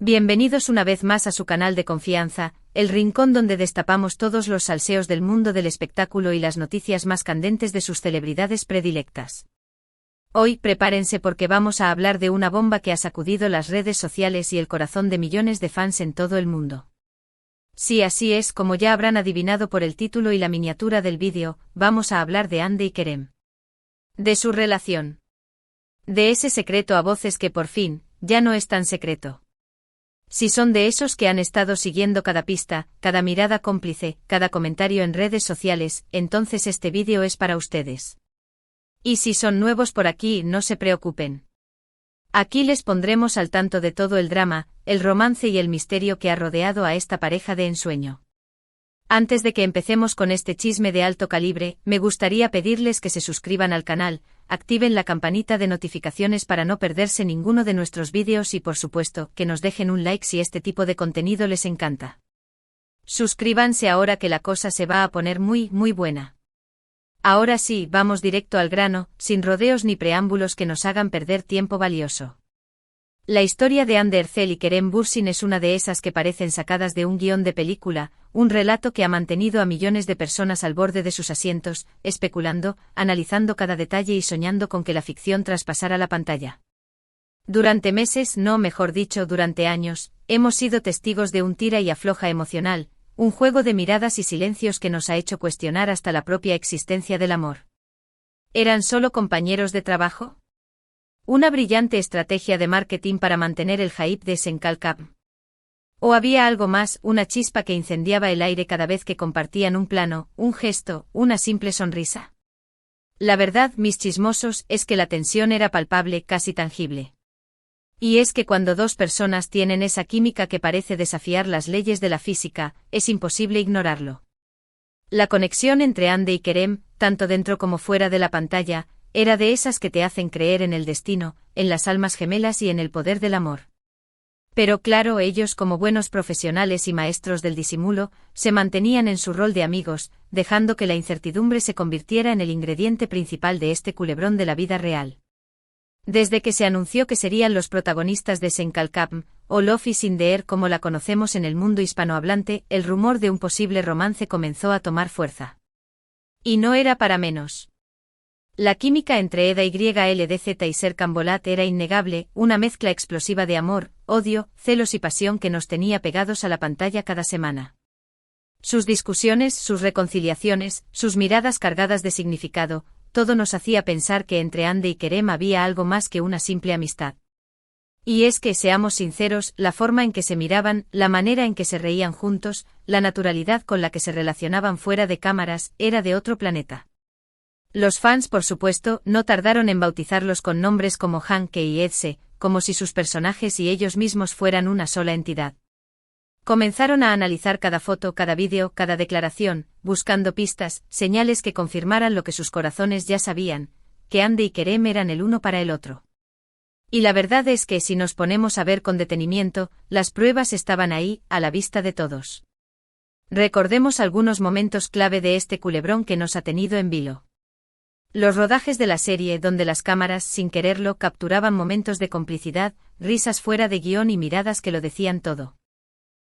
Bienvenidos una vez más a su canal de confianza, el rincón donde destapamos todos los salseos del mundo del espectáculo y las noticias más candentes de sus celebridades predilectas. Hoy prepárense porque vamos a hablar de una bomba que ha sacudido las redes sociales y el corazón de millones de fans en todo el mundo. Sí, así es, como ya habrán adivinado por el título y la miniatura del vídeo, vamos a hablar de Hande y Kerem. De su relación. De ese secreto a voces que por fin, ya no es tan secreto. Si son de esos que han estado siguiendo cada pista, cada mirada cómplice, cada comentario en redes sociales, entonces este vídeo es para ustedes. Y si son nuevos por aquí, no se preocupen. Aquí les pondremos al tanto de todo el drama, el romance y el misterio que ha rodeado a esta pareja de ensueño. Antes de que empecemos con este chisme de alto calibre, me gustaría pedirles que se suscriban al canal, activen la campanita de notificaciones para no perderse ninguno de nuestros vídeos y por supuesto, que nos dejen un like si este tipo de contenido les encanta. Suscríbanse ahora que la cosa se va a poner muy buena. Ahora sí, vamos directo al grano, sin rodeos ni preámbulos que nos hagan perder tiempo valioso. La historia de Hande Erçel y Kerem Bürsin es una de esas que parecen sacadas de un guión de película, un relato que ha mantenido a millones de personas al borde de sus asientos, especulando, analizando cada detalle y soñando con que la ficción traspasara la pantalla. Durante meses, no mejor dicho, durante años, hemos sido testigos de un tira y afloja emocional, un juego de miradas y silencios que nos ha hecho cuestionar hasta la propia existencia del amor. ¿Eran solo compañeros de trabajo? ¿Una brillante estrategia de marketing para mantener el hype de Senkalkam? ¿O había algo más, una chispa que incendiaba el aire cada vez que compartían un plano, un gesto, una simple sonrisa? La verdad, mis chismosos, es que la tensión era palpable, casi tangible. Y es que cuando dos personas tienen esa química que parece desafiar las leyes de la física, es imposible ignorarlo. La conexión entre Hande y Kerem, tanto dentro como fuera de la pantalla, era de esas que te hacen creer en el destino, en las almas gemelas y en el poder del amor. Pero claro, ellos como buenos profesionales y maestros del disimulo, se mantenían en su rol de amigos, dejando que la incertidumbre se convirtiera en el ingrediente principal de este culebrón de la vida real. Desde que se anunció que serían los protagonistas de Senkalkam, o Love is in the Air como la conocemos en el mundo hispanohablante, el rumor de un posible romance comenzó a tomar fuerza. Y no era para menos. La química entre Eda YLDZ y Serkan Bolat era innegable, una mezcla explosiva de amor, odio, celos y pasión que nos tenía pegados a la pantalla cada semana. Sus discusiones, sus reconciliaciones, sus miradas cargadas de significado, todo nos hacía pensar que entre Hande y Kerem había algo más que una simple amistad. Y es que, seamos sinceros, la forma en que se miraban, la manera en que se reían juntos, la naturalidad con la que se relacionaban fuera de cámaras, era de otro planeta. Los fans, por supuesto, no tardaron en bautizarlos con nombres como Hanke y Edse, como si sus personajes y ellos mismos fueran una sola entidad. Comenzaron a analizar cada foto, cada vídeo, cada declaración, buscando pistas, señales que confirmaran lo que sus corazones ya sabían, que Hande y Kerem eran el uno para el otro. Y la verdad es que si nos ponemos a ver con detenimiento, las pruebas estaban ahí, a la vista de todos. Recordemos algunos momentos clave de este culebrón que nos ha tenido en vilo. Los rodajes de la serie donde las cámaras, sin quererlo, capturaban momentos de complicidad, risas fuera de guión y miradas que lo decían todo.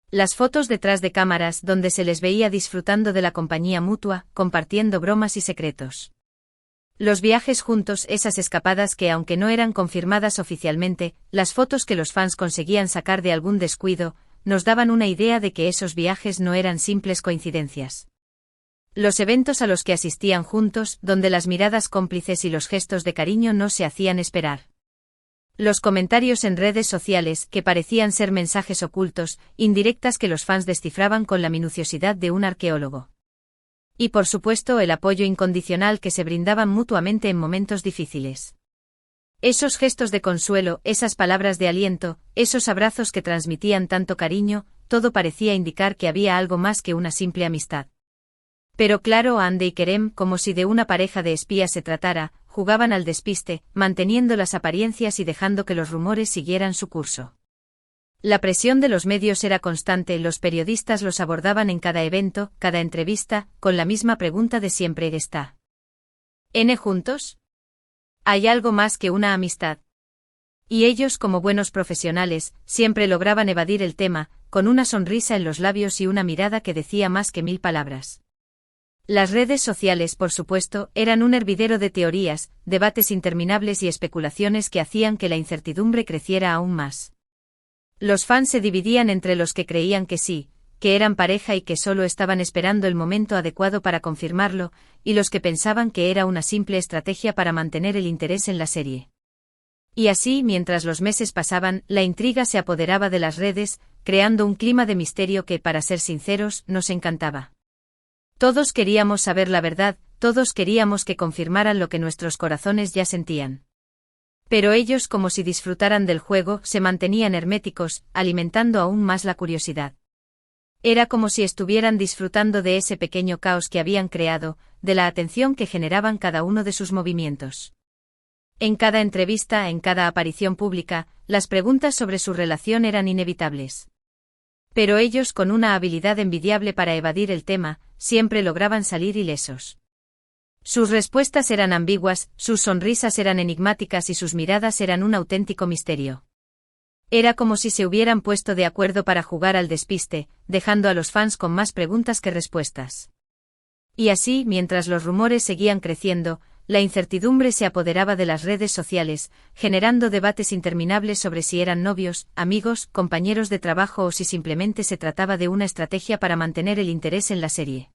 Las fotos detrás de cámaras donde se les veía disfrutando de la compañía mutua, compartiendo bromas y secretos. Los viajes juntos, esas escapadas que aunque no eran confirmadas oficialmente, las fotos que los fans conseguían sacar de algún descuido, nos daban una idea de que esos viajes no eran simples coincidencias. Los eventos a los que asistían juntos, donde las miradas cómplices y los gestos de cariño no se hacían esperar. Los comentarios en redes sociales, que parecían ser mensajes ocultos, indirectas que los fans descifraban con la minuciosidad de un arqueólogo. Y por supuesto el apoyo incondicional que se brindaban mutuamente en momentos difíciles. Esos gestos de consuelo, esas palabras de aliento, esos abrazos que transmitían tanto cariño, todo parecía indicar que había algo más que una simple amistad. Pero claro, Hande y Kerem, como si de una pareja de espías se tratara, jugaban al despiste, manteniendo las apariencias y dejando que los rumores siguieran su curso. La presión de los medios era constante, los periodistas los abordaban en cada evento, cada entrevista, con la misma pregunta de siempre: ¿está ¿N juntos? ¿Hay algo más que una amistad? Y ellos, como buenos profesionales, siempre lograban evadir el tema, con una sonrisa en los labios y una mirada que decía más que 1000 palabras. Las redes sociales, por supuesto, eran un hervidero de teorías, debates interminables y especulaciones que hacían que la incertidumbre creciera aún más. Los fans se dividían entre los que creían que sí, que eran pareja y que solo estaban esperando el momento adecuado para confirmarlo, y los que pensaban que era una simple estrategia para mantener el interés en la serie. Y así, mientras los meses pasaban, la intriga se apoderaba de las redes, creando un clima de misterio que, para ser sinceros, nos encantaba. Todos queríamos saber la verdad, todos queríamos que confirmaran lo que nuestros corazones ya sentían. Pero ellos, como si disfrutaran del juego, se mantenían herméticos, alimentando aún más la curiosidad. Era como si estuvieran disfrutando de ese pequeño caos que habían creado, de la atención que generaban cada uno de sus movimientos. En cada entrevista, en cada aparición pública, las preguntas sobre su relación eran inevitables. Pero ellos, con una habilidad envidiable para evadir el tema, siempre lograban salir ilesos. Sus respuestas eran ambiguas, sus sonrisas eran enigmáticas y sus miradas eran un auténtico misterio. Era como si se hubieran puesto de acuerdo para jugar al despiste, dejando a los fans con más preguntas que respuestas. Y así, mientras los rumores seguían creciendo, la incertidumbre se apoderaba de las redes sociales, generando debates interminables sobre si eran novios, amigos, compañeros de trabajo o si simplemente se trataba de una estrategia para mantener el interés en la serie.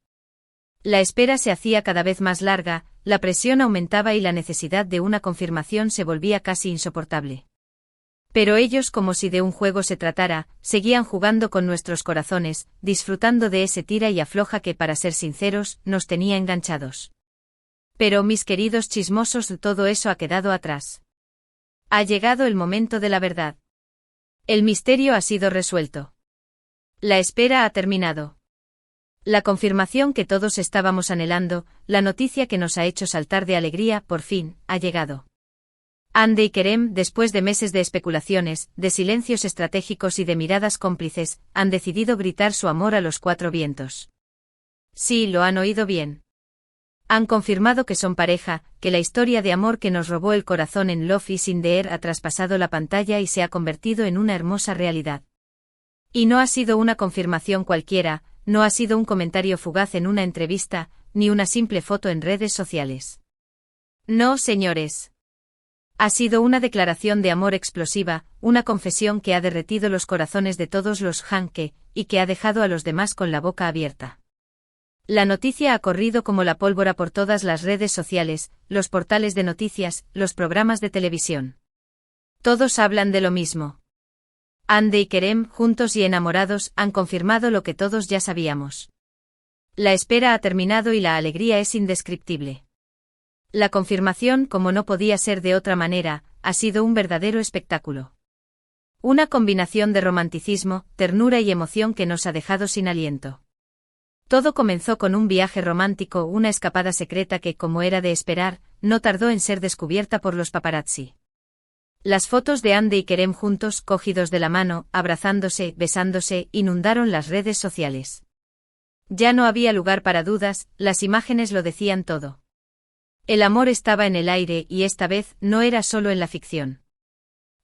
La espera se hacía cada vez más larga, la presión aumentaba y la necesidad de una confirmación se volvía casi insoportable. Pero ellos, como si de un juego se tratara, seguían jugando con nuestros corazones, disfrutando de ese tira y afloja que, para ser sinceros, nos tenía enganchados. Pero, mis queridos chismosos, todo eso ha quedado atrás. Ha llegado el momento de la verdad. El misterio ha sido resuelto. La espera ha terminado. La confirmación que todos estábamos anhelando, la noticia que nos ha hecho saltar de alegría, por fin, ha llegado. Hande y Kerem, después de meses de especulaciones, de silencios estratégicos y de miradas cómplices, han decidido gritar su amor a los 4 vientos. Sí, lo han oído bien. Han confirmado que son pareja, que la historia de amor que nos robó el corazón en Love is in the Air ha traspasado la pantalla y se ha convertido en una hermosa realidad. Y no ha sido una confirmación cualquiera, no ha sido un comentario fugaz en una entrevista, ni una simple foto en redes sociales. No, señores. Ha sido una declaración de amor explosiva, una confesión que ha derretido los corazones de todos los Hanke, y que ha dejado a los demás con la boca abierta. La noticia ha corrido como la pólvora por todas las redes sociales, los portales de noticias, los programas de televisión. Todos hablan de lo mismo. Hande y Kerem, juntos y enamorados, han confirmado lo que todos ya sabíamos. La espera ha terminado y la alegría es indescriptible. La confirmación, como no podía ser de otra manera, ha sido un verdadero espectáculo. Una combinación de romanticismo, ternura y emoción que nos ha dejado sin aliento. Todo comenzó con un viaje romántico, una escapada secreta que, como era de esperar, no tardó en ser descubierta por los paparazzi. Las fotos de Hande y Kerem juntos, cogidos de la mano, abrazándose, besándose, inundaron las redes sociales. Ya no había lugar para dudas, las imágenes lo decían todo. El amor estaba en el aire y esta vez no era solo en la ficción.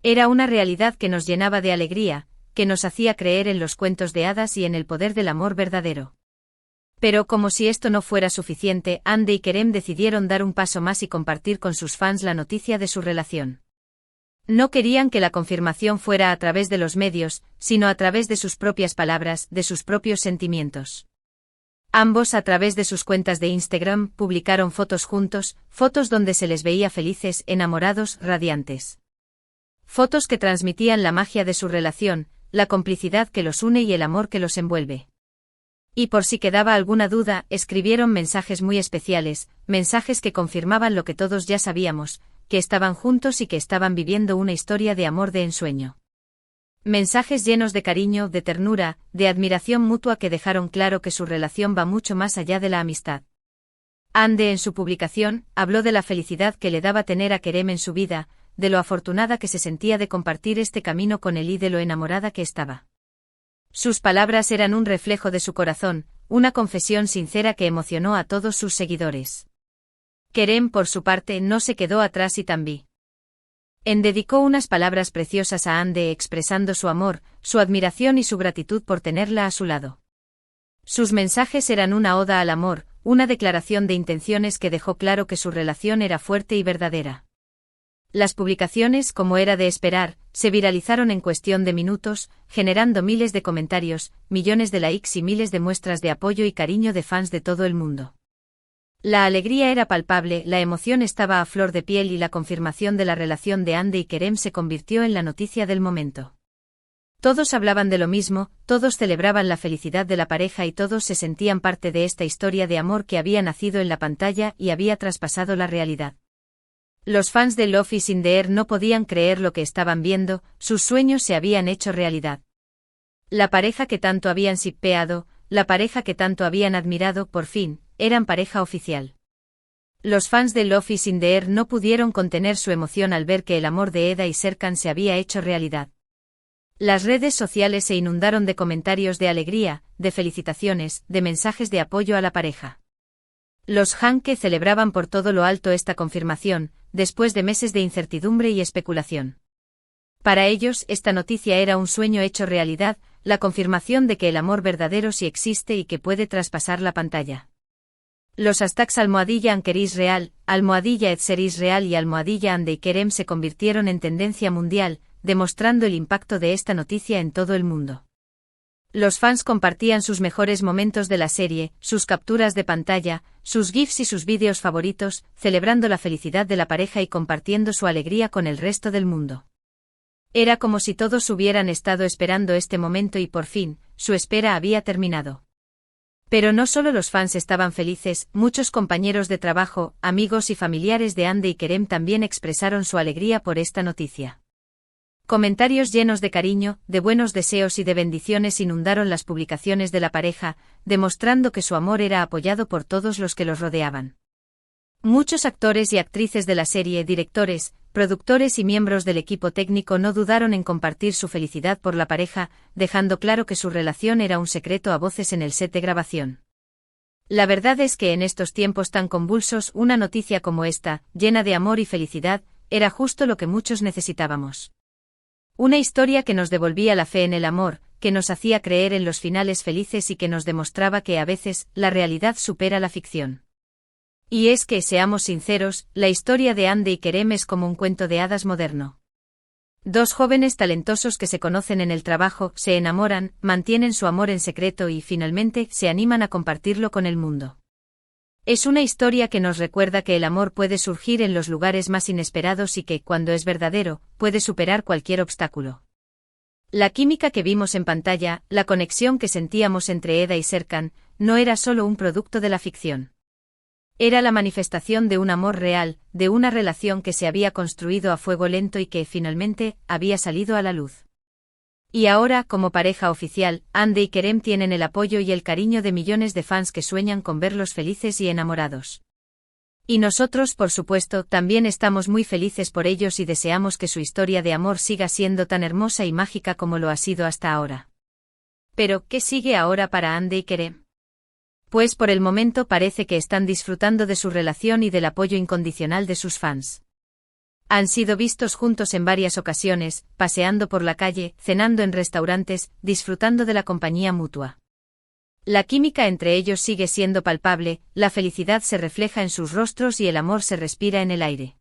Era una realidad que nos llenaba de alegría, que nos hacía creer en los cuentos de hadas y en el poder del amor verdadero. Pero como si esto no fuera suficiente, Hande y Kerem decidieron dar un paso más y compartir con sus fans la noticia de su relación. No querían que la confirmación fuera a través de los medios, sino a través de sus propias palabras, de sus propios sentimientos. Ambos, a través de sus cuentas de Instagram, publicaron fotos juntos, fotos donde se les veía felices, enamorados, radiantes. Fotos que transmitían la magia de su relación, la complicidad que los une y el amor que los envuelve. Y por si quedaba alguna duda, escribieron mensajes muy especiales, mensajes que confirmaban lo que todos ya sabíamos, que estaban juntos y que estaban viviendo una historia de amor de ensueño. Mensajes llenos de cariño, de ternura, de admiración mutua que dejaron claro que su relación va mucho más allá de la amistad. Hande, en su publicación, habló de la felicidad que le daba tener a Kerem en su vida, de lo afortunada que se sentía de compartir este camino con él y de lo enamorada que estaba. Sus palabras eran un reflejo de su corazón, una confesión sincera que emocionó a todos sus seguidores. Kerem, por su parte, no se quedó atrás y también En dedicó unas palabras preciosas a Ande expresando su amor, su admiración y su gratitud por tenerla a su lado. Sus mensajes eran una oda al amor, una declaración de intenciones que dejó claro que su relación era fuerte y verdadera. Las publicaciones, como era de esperar, se viralizaron en cuestión de minutos, generando miles de comentarios, millones de likes y miles de muestras de apoyo y cariño de fans de todo el mundo. La alegría era palpable, la emoción estaba a flor de piel y la confirmación de la relación de Ande y Kerem se convirtió en la noticia del momento. Todos hablaban de lo mismo, todos celebraban la felicidad de la pareja y todos se sentían parte de esta historia de amor que había nacido en la pantalla y había traspasado la realidad. Los fans de Love is in the Air no podían creer lo que estaban viendo, sus sueños se habían hecho realidad. La pareja que tanto habían shippeado, la pareja que tanto habían admirado, por fin, eran pareja oficial. Los fans de Love is in the Air no pudieron contener su emoción al ver que el amor de Eda y Serkan se había hecho realidad. Las redes sociales se inundaron de comentarios de alegría, de felicitaciones, de mensajes de apoyo a la pareja. Los Hanke celebraban por todo lo alto esta confirmación, después de meses de incertidumbre y especulación. Para ellos, esta noticia era un sueño hecho realidad, la confirmación de que el amor verdadero sí existe y que puede traspasar la pantalla. Los hashtags @AnkerIsrael, @EtzerIsrael y @Ande y Kerem se convirtieron en tendencia mundial, demostrando el impacto de esta noticia en todo el mundo. Los fans compartían sus mejores momentos de la serie, sus capturas de pantalla, sus GIFs y sus vídeos favoritos, celebrando la felicidad de la pareja y compartiendo su alegría con el resto del mundo. Era como si todos hubieran estado esperando este momento y por fin, su espera había terminado. Pero no solo los fans estaban felices, muchos compañeros de trabajo, amigos y familiares de Ande y Kerem también expresaron su alegría por esta noticia. Comentarios llenos de cariño, de buenos deseos y de bendiciones inundaron las publicaciones de la pareja, demostrando que su amor era apoyado por todos los que los rodeaban. Muchos actores y actrices de la serie, directores, productores y miembros del equipo técnico no dudaron en compartir su felicidad por la pareja, dejando claro que su relación era un secreto a voces en el set de grabación. La verdad es que en estos tiempos tan convulsos, una noticia como esta, llena de amor y felicidad, era justo lo que muchos necesitábamos. Una historia que nos devolvía la fe en el amor, que nos hacía creer en los finales felices y que nos demostraba que a veces, la realidad supera la ficción. Y es que, seamos sinceros, la historia de Ande y Kerem es como un cuento de hadas moderno. Dos jóvenes talentosos que se conocen en el trabajo, se enamoran, mantienen su amor en secreto y, finalmente, se animan a compartirlo con el mundo. Es una historia que nos recuerda que el amor puede surgir en los lugares más inesperados y que, cuando es verdadero, puede superar cualquier obstáculo. La química que vimos en pantalla, la conexión que sentíamos entre Eda y Serkan, no era solo un producto de la ficción. Era la manifestación de un amor real, de una relación que se había construido a fuego lento y que, finalmente, había salido a la luz. Y ahora, como pareja oficial, Ande y Kerem tienen el apoyo y el cariño de millones de fans que sueñan con verlos felices y enamorados. Y nosotros, por supuesto, también estamos muy felices por ellos y deseamos que su historia de amor siga siendo tan hermosa y mágica como lo ha sido hasta ahora. Pero, ¿qué sigue ahora para Ande y Kerem? Pues por el momento parece que están disfrutando de su relación y del apoyo incondicional de sus fans. Han sido vistos juntos en varias ocasiones, paseando por la calle, cenando en restaurantes, disfrutando de la compañía mutua. La química entre ellos sigue siendo palpable, la felicidad se refleja en sus rostros y el amor se respira en el aire.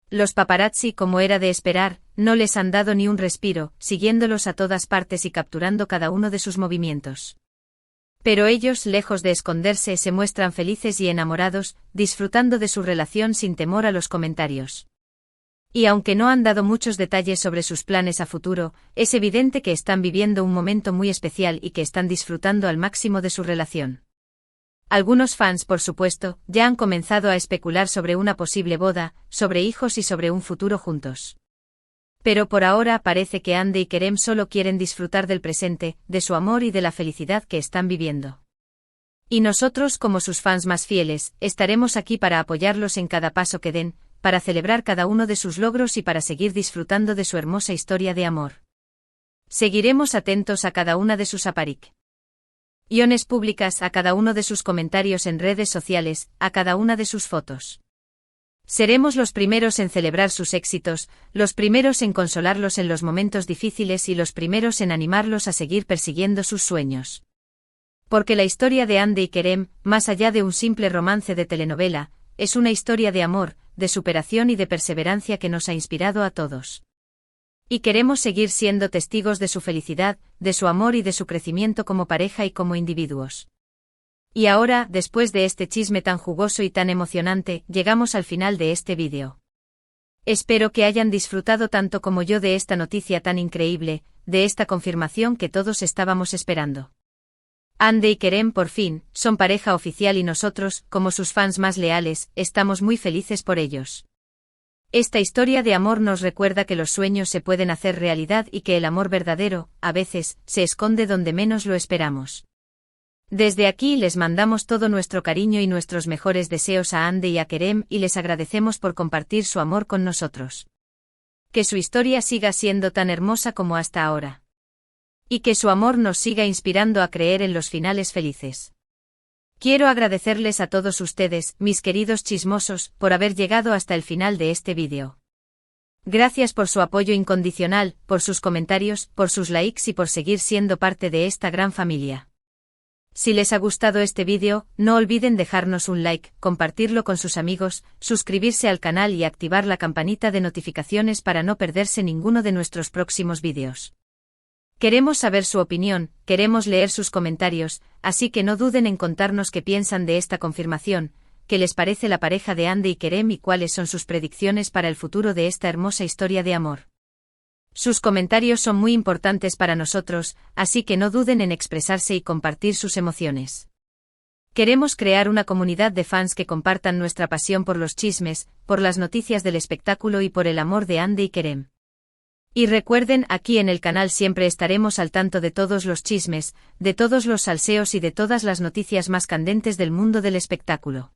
Los paparazzi, como era de esperar, no les han dado ni un respiro, siguiéndolos a todas partes y capturando cada uno de sus movimientos. Pero ellos, lejos de esconderse, se muestran felices y enamorados, disfrutando de su relación sin temor a los comentarios. Y aunque no han dado muchos detalles sobre sus planes a futuro, es evidente que están viviendo un momento muy especial y que están disfrutando al máximo de su relación. Algunos fans, por supuesto, ya han comenzado a especular sobre una posible boda, sobre hijos y sobre un futuro juntos. Pero por ahora parece que Ande y Kerem solo quieren disfrutar del presente, de su amor y de la felicidad que están viviendo. Y nosotros, como sus fans más fieles, estaremos aquí para apoyarlos en cada paso que den, para celebrar cada uno de sus logros y para seguir disfrutando de su hermosa historia de amor. Seguiremos atentos a cada una de sus apariciones públicas, a cada uno de sus comentarios en redes sociales, a cada una de sus fotos. Seremos los primeros en celebrar sus éxitos, los primeros en consolarlos en los momentos difíciles y los primeros en animarlos a seguir persiguiendo sus sueños. Porque la historia de Hande y Kerem, más allá de un simple romance de telenovela, es una historia de amor, de superación y de perseverancia que nos ha inspirado a todos. Y queremos seguir siendo testigos de su felicidad, de su amor y de su crecimiento como pareja y como individuos. Y ahora, después de este chisme tan jugoso y tan emocionante, llegamos al final de este vídeo. Espero que hayan disfrutado tanto como yo de esta noticia tan increíble, de esta confirmación que todos estábamos esperando. Hande y Kerem por fin, son pareja oficial y nosotros, como sus fans más leales, estamos muy felices por ellos. Esta historia de amor nos recuerda que los sueños se pueden hacer realidad y que el amor verdadero, a veces, se esconde donde menos lo esperamos. Desde aquí les mandamos todo nuestro cariño y nuestros mejores deseos a Hande y a Kerem y les agradecemos por compartir su amor con nosotros. Que su historia siga siendo tan hermosa como hasta ahora. Y que su amor nos siga inspirando a creer en los finales felices. Quiero agradecerles a todos ustedes, mis queridos chismosos, por haber llegado hasta el final de este vídeo. Gracias por su apoyo incondicional, por sus comentarios, por sus likes y por seguir siendo parte de esta gran familia. Si les ha gustado este vídeo, no olviden dejarnos un like, compartirlo con sus amigos, suscribirse al canal y activar la campanita de notificaciones para no perderse ninguno de nuestros próximos vídeos. Queremos saber su opinión, queremos leer sus comentarios, así que no duden en contarnos qué piensan de esta confirmación, qué les parece la pareja de Hande y Kerem y cuáles son sus predicciones para el futuro de esta hermosa historia de amor. Sus comentarios son muy importantes para nosotros, así que no duden en expresarse y compartir sus emociones. Queremos crear una comunidad de fans que compartan nuestra pasión por los chismes, por las noticias del espectáculo y por el amor de Hande y Kerem. Y recuerden, aquí en el canal siempre estaremos al tanto de todos los chismes, de todos los salseos y de todas las noticias más candentes del mundo del espectáculo.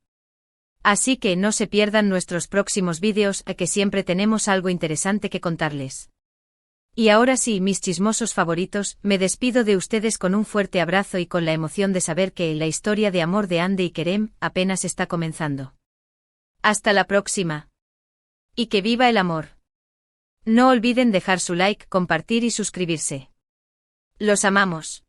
Así que no se pierdan nuestros próximos vídeos, a que siempre tenemos algo interesante que contarles. Y ahora sí, mis chismosos favoritos, me despido de ustedes con un fuerte abrazo y con la emoción de saber que la historia de amor de Hande y Kerem apenas está comenzando. Hasta la próxima. Y que viva el amor. No olviden dejar su like, compartir y suscribirse. Los amamos.